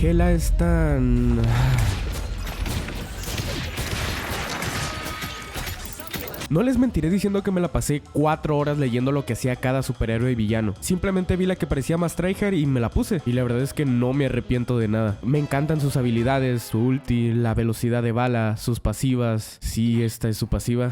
Hela es tan... No les mentiré diciendo que me la pasé 4 horas leyendo lo que hacía cada superhéroe y villano. Simplemente vi la que parecía más tryhard y me la puse. Y la verdad es que no me arrepiento de nada. Me encantan sus habilidades, su ulti, la velocidad de bala, sus pasivas. Sí, esta es su pasiva.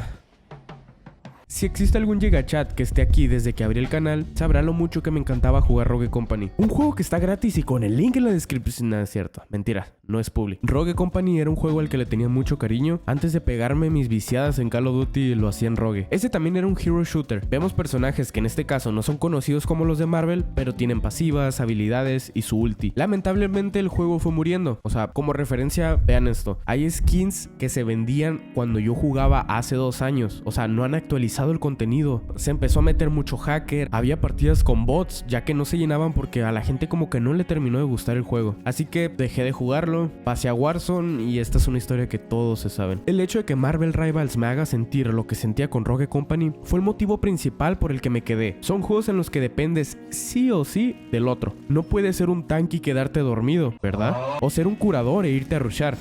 Si existe algún Gigachat que esté aquí desde que abrí el canal, sabrá lo mucho que me encantaba jugar Rogue Company. Un juego que está gratis y con el link en la descripción. Nada, es cierto, mentira, no es public. Rogue Company era un juego al que le tenía mucho cariño. Antes de pegarme mis viciadas en Call of Duty lo hacía en Rogue. Este también era un hero shooter. Vemos personajes que en este caso no son conocidos como los de Marvel, pero tienen pasivas, habilidades y su ulti. Lamentablemente el juego fue muriendo. O sea, como referencia, vean esto. Hay skins que se vendían cuando yo jugaba hace 2 años. O sea, no han actualizado el contenido. Se empezó a meter mucho hacker, había partidas con bots ya que no se llenaban porque a la gente como que no le terminó de gustar el juego, así que dejé de jugarlo, pasé a Warzone y esta es una historia que todos se saben. El hecho de que Marvel Rivals me haga sentir lo que sentía con Rogue Company fue el motivo principal por el que me quedé. Son juegos en los que dependes sí o sí del otro. No puedes ser un tanque y quedarte dormido, ¿verdad? O ser un curador e irte a rushar.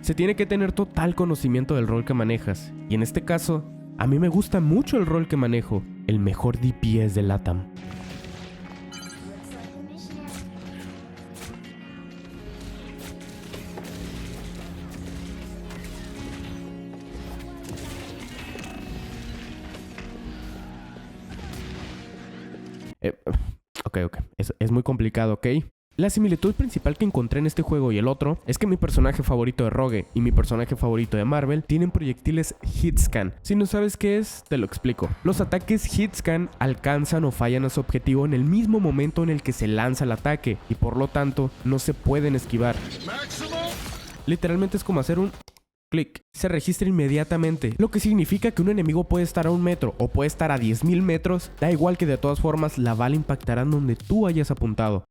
Se tiene que tener total conocimiento del rol que manejas, y en este caso a mí me gusta mucho el rol que manejo, el mejor DPS de LATAM. Ok, es muy complicado, ¿ok? La similitud principal que encontré en este juego y el otro es que mi personaje favorito de Rogue y mi personaje favorito de Marvel tienen proyectiles Hitscan. Si no sabes qué es, te lo explico. Los ataques Hitscan alcanzan o fallan a su objetivo en el mismo momento en el que se lanza el ataque y por lo tanto no se pueden esquivar. Literalmente es como hacer un clic. Se registra inmediatamente, lo que significa que un enemigo puede estar a 1 metro o puede estar a 10.000 metros, da igual que de todas formas la bala impactará donde tú hayas apuntado.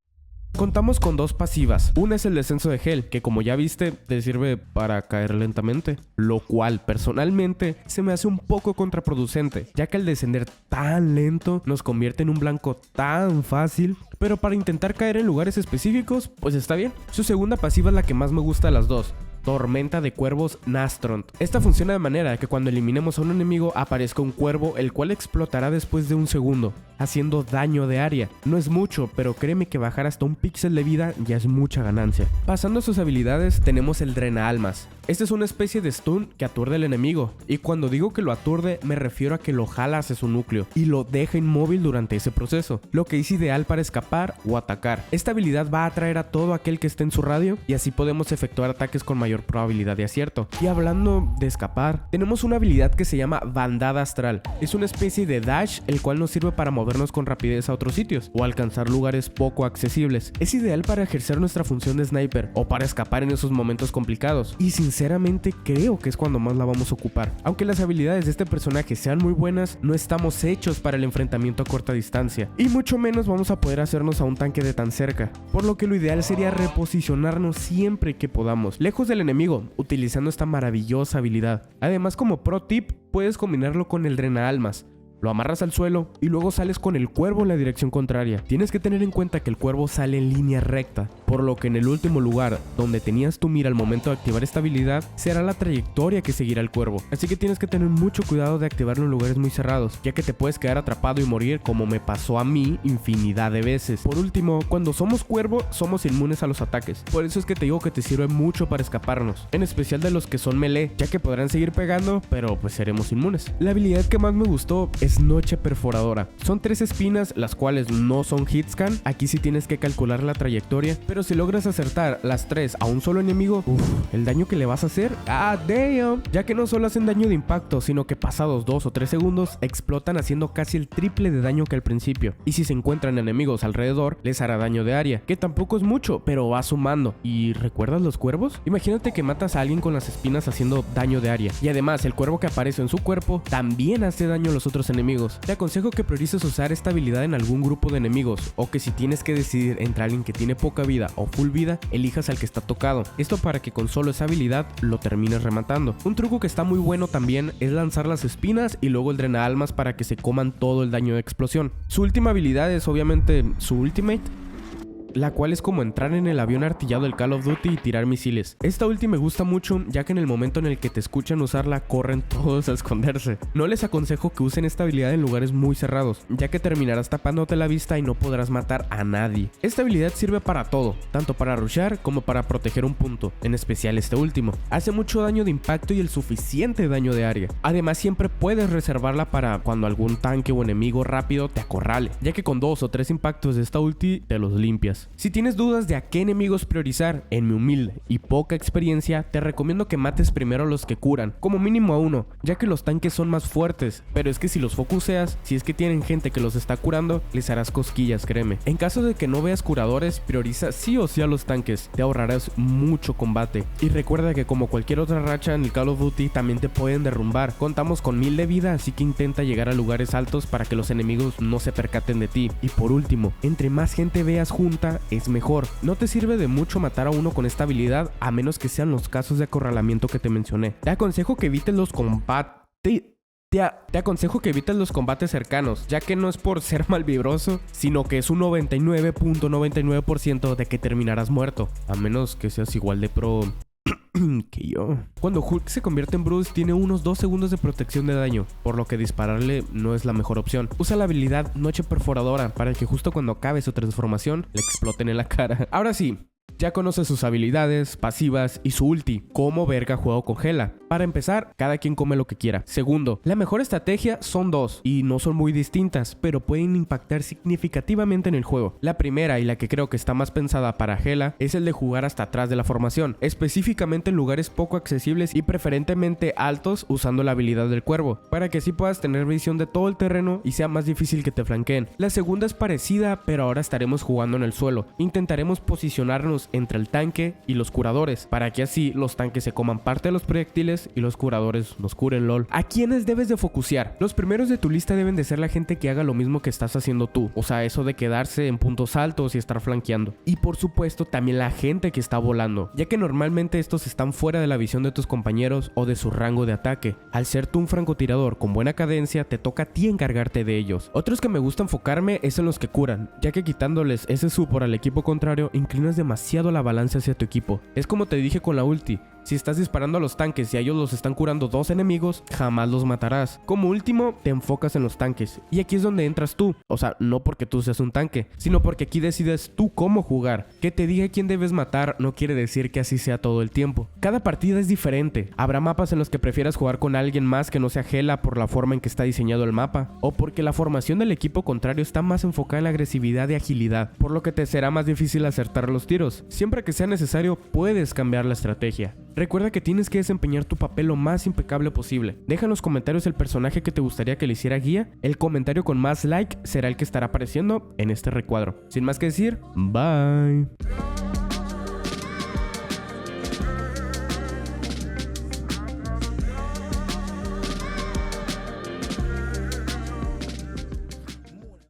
Contamos con 2 pasivas. Una es el descenso de Hell, que como ya viste, te sirve para caer lentamente, lo cual personalmente se me hace un poco contraproducente, ya que al descender tan lento nos convierte en un blanco tan fácil, pero para intentar caer en lugares específicos, pues está bien. Su segunda pasiva es la que más me gusta de las dos. Tormenta de cuervos Nastrond. Esta funciona de manera que cuando eliminemos a un enemigo aparezca un cuervo el cual explotará después de 1 segundo, haciendo daño de área. No es mucho, pero créeme que bajar hasta 1 píxel de vida ya es mucha ganancia. Pasando a sus habilidades tenemos el Drena Almas. Esta es una especie de stun que aturde al enemigo, y cuando digo que lo aturde me refiero a que lo jala hacia su núcleo y lo deja inmóvil durante ese proceso, lo que es ideal para escapar o atacar. Esta habilidad va a atraer a todo aquel que esté en su radio y así podemos efectuar ataques con mayor probabilidad de acierto. Y hablando de escapar, tenemos una habilidad que se llama Bandada Astral. Es una especie de dash el cual nos sirve para movernos con rapidez a otros sitios o alcanzar lugares poco accesibles. Es ideal para ejercer nuestra función de sniper o para escapar en esos momentos complicados, y sinceramente creo que es cuando más la vamos a ocupar. Aunque las habilidades de este personaje sean muy buenas, no estamos hechos para el enfrentamiento a corta distancia, y mucho menos vamos a poder hacernos a un tanque de tan cerca, por lo que lo ideal sería reposicionarnos siempre que podamos, lejos del enemigo, utilizando esta maravillosa habilidad. Además, como pro tip, puedes combinarlo con el Drena Almas. Lo amarras al suelo y luego sales con el cuervo en la dirección contraria. Tienes que tener en cuenta que el cuervo sale en línea recta, por lo que en el último lugar donde tenías tu mira al momento de activar esta habilidad será la trayectoria que seguirá el cuervo. Así que tienes que tener mucho cuidado de activarlo en lugares muy cerrados, ya que te puedes quedar atrapado y morir, como me pasó a mí infinidad de veces. Por último, cuando somos cuervo somos inmunes a los ataques, por eso es que te digo que te sirve mucho para escaparnos, en especial de los que son melee, ya que podrán seguir pegando, pero pues seremos inmunes. La habilidad que más me gustó es Noche Perforadora. Son 3 espinas, las cuales no son hitscan. Aquí sí tienes que calcular la trayectoria, pero si logras acertar las 3 a un solo enemigo, el daño que le vas a hacer, damn, ya que no solo hacen daño de impacto, sino que pasados 2 o 3 segundos explotan haciendo casi el triple de daño que al principio, y si se encuentran enemigos alrededor les hará daño de área, que tampoco es mucho, pero va sumando. ¿Y recuerdas los cuervos? Imagínate que matas a alguien con las espinas haciendo daño de área, y además el cuervo que aparece en su cuerpo también hace daño a los otros enemigos. Te aconsejo que priorices usar esta habilidad en algún grupo de enemigos, o que si tienes que decidir entre alguien que tiene poca vida o full vida, elijas al que está tocado. Esto para que con solo esa habilidad lo termines rematando. Un truco que está muy bueno también es lanzar las espinas y luego el Drena Almas para que se coman todo el daño de explosión. Su última habilidad es obviamente su ultimate, la cual es como entrar en el avión artillado del Call of Duty y tirar misiles. Esta última me gusta mucho, ya que en el momento en el que te escuchan usarla, corren todos a esconderse. No les aconsejo que usen esta habilidad en lugares muy cerrados, ya que terminarás tapándote la vista y no podrás matar a nadie. Esta habilidad sirve para todo, tanto para rushear como para proteger un punto, en especial este último. Hace mucho daño de impacto y el suficiente daño de área. Además, siempre puedes reservarla para cuando algún tanque o enemigo rápido te acorrale, ya que con 2 o 3 impactos de esta ulti te los limpias. Si tienes dudas de a qué enemigos priorizar, en mi humilde y poca experiencia, te recomiendo que mates primero a los que curan, como mínimo a uno, ya que los tanques son más fuertes, pero es que si los focuseas, si es que tienen gente que los está curando, les harás cosquillas, créeme. En caso de que no veas curadores, prioriza sí o sí a los tanques, te ahorrarás mucho combate. Y recuerda que como cualquier otra racha en el Call of Duty, también te pueden derrumbar. Contamos con 1000 de vida, así que intenta llegar a lugares altos para que los enemigos no se percaten de ti. Y por último, entre más gente veas junta, es mejor. No te sirve de mucho matar a uno con esta habilidad, a menos que sean los casos de acorralamiento que te mencioné. Te aconsejo que evites los combates. Te aconsejo que evites los combates cercanos, ya que no es por ser malvibroso, sino que es un 99.99% de que terminarás muerto, a menos que seas igual de pro que yo. Cuando Hulk se convierte en Bruce, tiene unos 2 segundos de protección de daño, por lo que dispararle no es la mejor opción. Usa la habilidad Noche Perforadora para que justo cuando acabe su transformación le exploten en la cara. Ahora sí, ya conoces sus habilidades, pasivas y su ulti. ¿Cómo verga juego con Hela? Para empezar, cada quien come lo que quiera. Segundo, la mejor estrategia son 2 y no son muy distintas, pero pueden impactar significativamente en el juego. La primera, y la que creo que está más pensada para Hela, es el de jugar hasta atrás de la formación, específicamente en lugares poco accesibles y preferentemente altos, usando la habilidad del cuervo, para que así puedas tener visión de todo el terreno y sea más difícil que te flanqueen. La segunda es parecida, pero ahora estaremos jugando en el suelo. Intentaremos posicionarnos entre el tanque y los curadores, para que así los tanques se coman parte de los proyectiles y los curadores nos curen, lol. ¿A quiénes debes de focusear? Los primeros de tu lista deben de ser la gente que haga lo mismo que estás haciendo tú, o sea, eso de quedarse en puntos altos y estar flanqueando. Y por supuesto también la gente que está volando, ya que normalmente estos están fuera de la visión de tus compañeros o de su rango de ataque. Al ser tú un francotirador con buena cadencia, te toca a ti encargarte de ellos. Otros que me gusta enfocarme es en los que curan, ya que quitándoles ese support al equipo contrario, inclinas demasiado la balanza hacia tu equipo. Es como te dije con la ulti. Si estás disparando a los tanques y a ellos los están curando 2 enemigos, jamás los matarás. Como último, te enfocas en los tanques. Y aquí es donde entras tú. O sea, no porque tú seas un tanque, sino porque aquí decides tú cómo jugar. Que te diga quién debes matar no quiere decir que así sea todo el tiempo. Cada partida es diferente. Habrá mapas en los que prefieras jugar con alguien más que no sea Hela por la forma en que está diseñado el mapa, o porque la formación del equipo contrario está más enfocada en la agresividad y agilidad, por lo que te será más difícil acertar los tiros. Siempre que sea necesario, puedes cambiar la estrategia. Recuerda que tienes que desempeñar tu papel lo más impecable posible. Deja en los comentarios el personaje que te gustaría que le hiciera guía. El comentario con más like será el que estará apareciendo en este recuadro. Sin más que decir, bye.